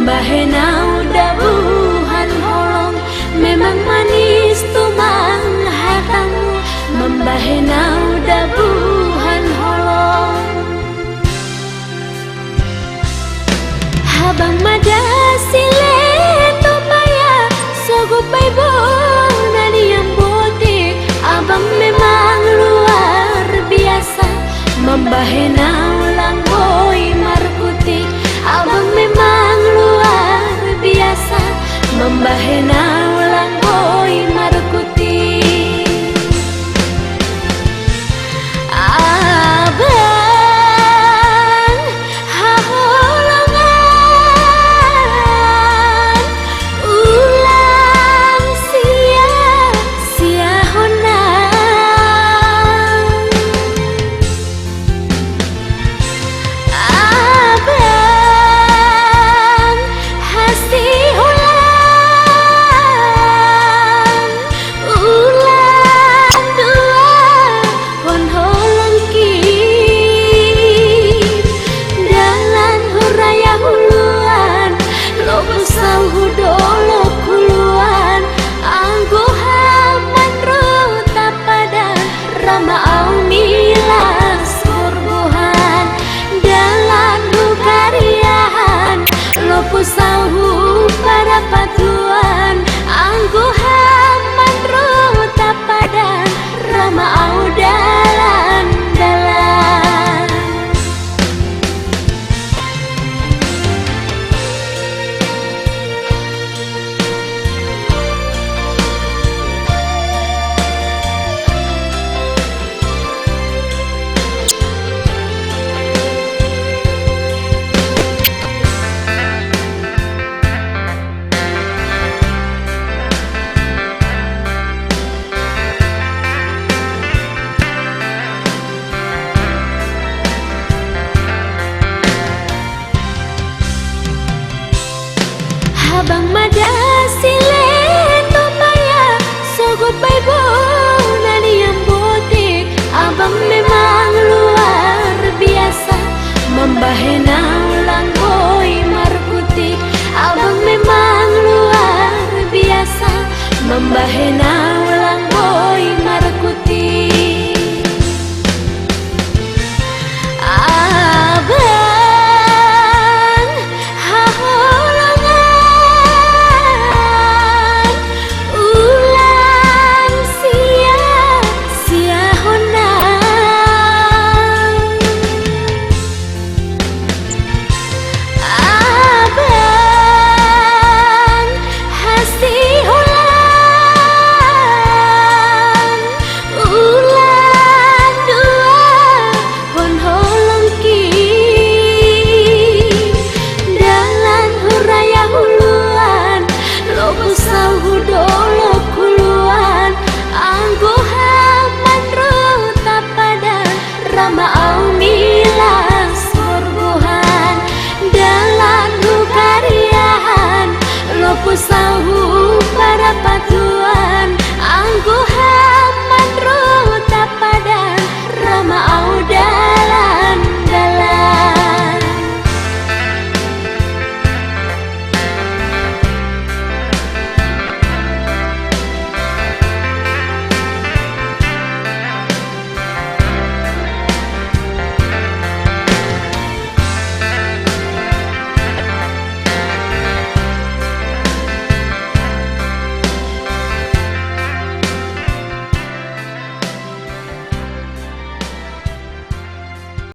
membahena dabuhan holong, memang manis tumang hatamu, membahena dabuhan holong. Habang madasile tupaya sogupai bona diambuti, abang memang luar biasa, membahena ulang boy markuti, abang memang luar biasa, membahena ulang boy markuti. Abang haholongan ulang sia-sia honang. Abang hasih ulang dua hon holong dalan huraya huluan, lo besau hudolo kuluan, anggo haman ruta pada rama au milas surbuhan, dalan hukariahan, lo pusau para patuan, anggo haman ruta pada rama au dalan dalan. Habang madasile tupaya sogupai bona diambuti, abang memang luar biasa, membahena